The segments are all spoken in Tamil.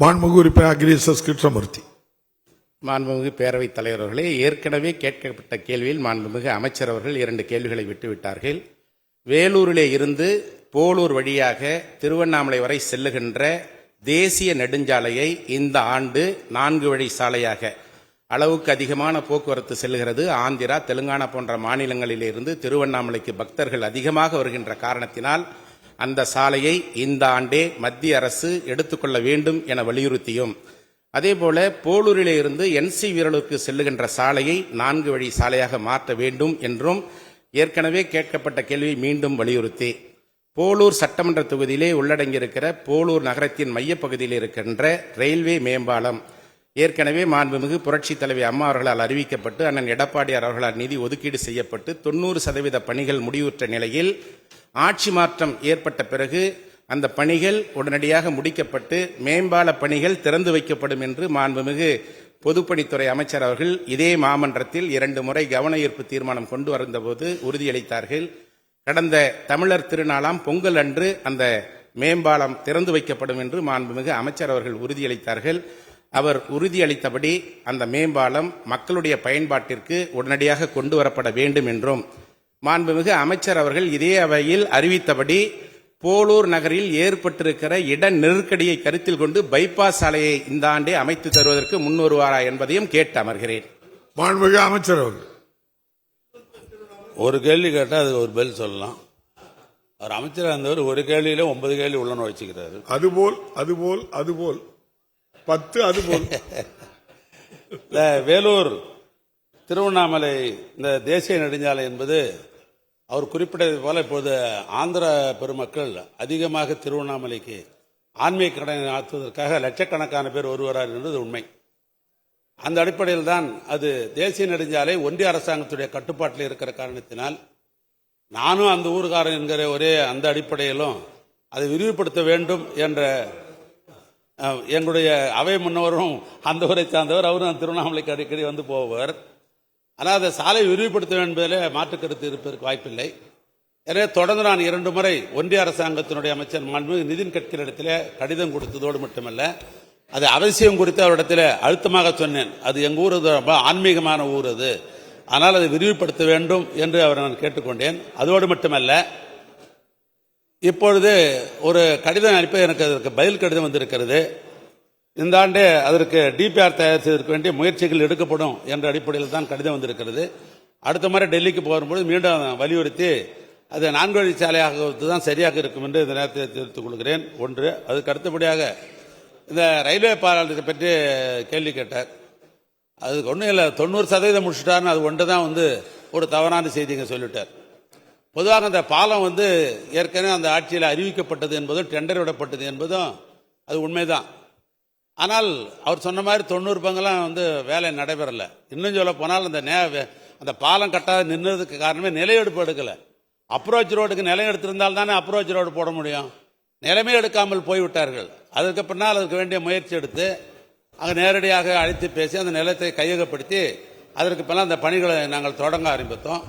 மாண்புமிகு உறுப்பினர் அகிலேஷ் கிருஷ்ணமூர்த்தி. மாண்புமிகு பேரவைத் தலைவர்களே, ஏற்கனவே கேட்கப்பட்ட கேள்வியில் மாண்புமிகு அமைச்சர் அவர்கள் 2 கேள்விகளை விட்டுவிட்டார்கள். வேலூரிலே இருந்து போலூர் வழியாக திருவண்ணாமலை வரை செல்லுகின்ற தேசிய நெடுஞ்சாலையை இந்த ஆண்டு 4 வழி சாலையாக அளவுக்கு அதிகமான போக்குவரத்து செல்லுகிறது. ஆந்திரா, தெலுங்கானா போன்ற மாநிலங்களிலிருந்து திருவண்ணாமலைக்கு பக்தர்கள் அதிகமாக வருகின்ற காரணத்தினால் அந்த சாலையை இந்த ஆண்டே மத்திய அரசு எடுத்துக்கொள்ள வேண்டும் என வலியுறுத்தியும், அதேபோல போலூரிலே இருந்து NC வீரலுக்கு செல்லுகின்ற சாலையை 4 வழி சாலையாக மாற்ற வேண்டும் என்றும் ஏற்கனவே கேட்கப்பட்ட கேள்வியை மீண்டும் வலியுறுத்தி, போலூர் சட்டமன்ற தொகுதியிலே உள்ளடங்கியிருக்கிற போலூர் நகரத்தின் மையப்பகுதியில் இருக்கின்ற ரயில்வே மேம்பாலம் ஏற்கனவே மாண்புமிகு புரட்சித் தலைவி அம்மா அவர்களால் அறிவிக்கப்பட்டு அண்ணன் எடப்பாடியார் அவர்களால் நிதி ஒதுக்கீடு செய்யப்பட்டு 90% பணிகள் முடிவுற்ற நிலையில் ஆட்சி மாற்றம் ஏற்பட்ட பிறகு அந்த பணிகள் உடனடியாக முடிக்கப்பட்டு மேம்பால பணிகள் திறந்து வைக்கப்படும் என்று மாண்புமிகு பொதுப்பணித்துறை அமைச்சர் அவர்கள் இதே மாமன்றத்தில் 2 முறை கவன ஈர்ப்பு தீர்மானம் கொண்டு வந்தபோது உறுதியளித்தார்கள். கடந்த தமிழர் திருநாளாம் பொங்கல் அன்று அந்த மேம்பாலம் திறந்து வைக்கப்படும் என்று மாண்புமிகு அமைச்சர் அவர்கள் உறுதியளித்தார்கள். அவர் உறுதியளித்தபடி அந்த மேம்பாலம் மக்களுடைய பயன்பாட்டிற்கு உடனடியாக கொண்டு வரப்பட வேண்டும் என்றும் மாண்புமிகு அமைச்சர் அவர்கள் இதே அவையில் அறிவித்தபடி போலூர் நகரில் ஏற்பட்டிருக்கிற இட நெருக்கடியை கருத்தில் கொண்டு பைபாஸ் சாலையை இந்த ஆண்டே அமைத்து தருவதற்கு முன்வருவாரா என்பதையும் கேட்டு அமர்கிறேன். மாண்புமிகு அமைச்சர் அவர்கள் ஒரு கேள்வி கேட்டால் அதுக்கு ஒரு பதில் சொல்லலாம். அவர் அமைச்சராக இருந்தவர் ஒரு கேள்வியில 9 கேள்வி உள்ள வச்சுக்கிறாரு. அதுபோல் 10 அதுபோல் வேலூர் திருவண்ணாமலை இந்த தேசிய நெடுஞ்சாலை என்பது அவர் குறிப்பிட்டது போல இப்போது ஆந்திர பெருமக்கள் அதிகமாக திருவண்ணாமலைக்கு ஆன்மீக கடனை ஆற்றுவதற்காக லட்சக்கணக்கான பேர் வருவார்கள் என்பது உண்மை. அந்த அடிப்படையில் தான் அது தேசிய நெடுஞ்சாலை ஒன்றிய அரசாங்கத்துடைய கட்டுப்பாட்டில் இருக்கிற காரணத்தினால் நானும் அந்த ஊர்காரன் என்கிற ஒரே அந்த அடிப்படையிலும் அதை விரிவுபடுத்த வேண்டும் என்ற எங்களுடைய அவை முன்னவரும் அந்த ஊரை சார்ந்தவர், அவரும் திருவண்ணாமலைக்கு அடிக்கடி வந்து போவார். ஆனால் அதை சாலை விரிவுபடுத்த வேண்டும் என்பதிலே மாற்று கருத்து இருப்பதற்கு வாய்ப்பில்லை. எனவே தொடர்ந்து நான் 2 முறை ஒன்றிய அரசாங்கத்தினுடைய அமைச்சர் மாண்புமிகு நிதின் கட்கரி இடத்திலே கடிதம் கொடுத்ததோடு மட்டுமல்ல, அது அவசியம் குறித்து அவரிடத்தில் அழுத்தமாக சொன்னேன். அது எங்க ஊர் ஆன்மீகமான ஊர், அது ஆனால் அதை விரிவுபடுத்த வேண்டும் என்று அவரை நான் கேட்டுக்கொண்டேன். அதோடு மட்டுமல்ல, இப்பொழுது ஒரு கடிதம் அனுப்ப எனக்கு அதற்கு பதில் கடிதம் வந்திருக்கிறது. இந்த ஆண்டே அதற்கு டிபிஆர் தயார் செய்வதற்கு வேண்டிய முயற்சிகள் எடுக்கப்படும் என்ற அடிப்படையில் தான் கடிதம் வந்திருக்கிறது. அடுத்த முறை டெல்லிக்கு போகும்போது மீண்டும் வலியுறுத்தி அது 4 வழி சாலையாக தான் சரியாக இருக்கும் என்று இந்த நேரத்தில் தெரிவித்துக் கொள்கிறேன். ஒன்று. அதுக்கு அடுத்தபடியாக இந்த ரயில்வே பாலத்தை பற்றி கேள்வி கேட்டார். அதுக்கு ஒன்றும் இல்லை, 90% முடிச்சுட்டாருன்னு அது ஒன்று தான் ஒரு தவறான செய்திங்க சொல்லிட்டார். பொதுவாக அந்த பாலம் ஏற்கனவே அந்த ஆட்சியில் அறிவிக்கப்பட்டது என்பதும் டெண்டர் விடப்பட்டது என்பதும் அது உண்மைதான். ஆனால் அவர் சொன்ன மாதிரி 90 பங்கெல்லாம் வேலை நடைபெறலை. இன்னும் சொல்ல போனால் அந்த பாலம் கட்டாத நின்றதுக்கு காரணமே நிலையெடுப்பு எடுக்கலை. அப்ரோச் ரோடுக்கு நிலம் எடுத்திருந்தால் தானே அப்ரோச் ரோடு போட முடியும். நிலமே எடுக்காமல் போய்விட்டார்கள். அதற்கு பின்னால் அதுக்கு வேண்டிய முயற்சி எடுத்து அங்கே நேரடியாக அழைத்து பேசி அந்த நிலத்தை கையகப்படுத்தி அதற்கு பின்னால் அந்த பணிகளை நாங்கள் தொடங்க ஆரம்பித்தோம்.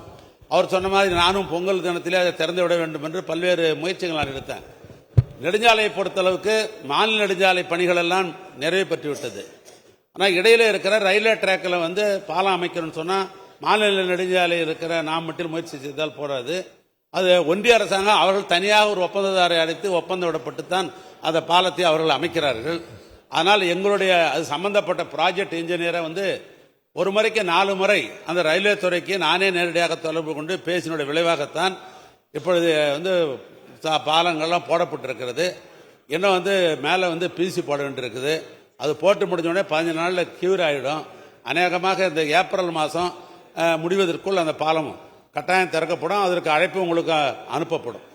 அவர் சொன்ன மாதிரி நானும் பொங்கல் தினத்திலே அதை திறந்து விட வேண்டும் என்று பல்வேறு முயற்சிகள் நான் எடுத்தேன். நெடுஞ்சாலையை பொறுத்தளவுக்கு மாநில நெடுஞ்சாலை பணிகள் எல்லாம் நிறைவு பெற்றுவிட்டது. ஆனால் இடையில இருக்கிற ரயில்வே டிராக்கில் பாலம் அமைக்கணும்னு சொன்னால் மாநில நெடுஞ்சாலை இருக்கிற நாம் மட்டும் முயற்சி செய்தால் போராது. அது ஒன்றிய அரசாங்கம் அவர்கள் தனியாக ஒரு ஒப்பந்ததாரை அழைத்து ஒப்பந்தம் விடப்பட்டுத்தான் அந்த பாலத்தை அவர்கள் அமைக்கிறார்கள். அதனால் எங்களுடைய அது சம்பந்தப்பட்ட ப்ராஜெக்ட் இன்ஜினியரை ஒரு முறைக்கு 4 முறை அந்த ரயில்வே துறைக்கு நானே நேரடியாக தொடர்பு கொண்டு பேசினுடைய விளைவாகத்தான் இப்பொழுது பாலங்கள்லாம் போடப்பட்டிருக்கிறது. இன்னும் மேலே பிசி போட வேண்டியிருக்குது. அது போட்டு முடிஞ்சோடனே 15 நாளில் கியூர் ஆகிடும். அநேகமாக இந்த ஏப்ரல் மாதம் முடிவதற்குள் அந்த பாலம் கட்டாயம் திறக்கப்படும். அதற்கு அழைப்பு உங்களுக்கு அனுப்பப்படும்.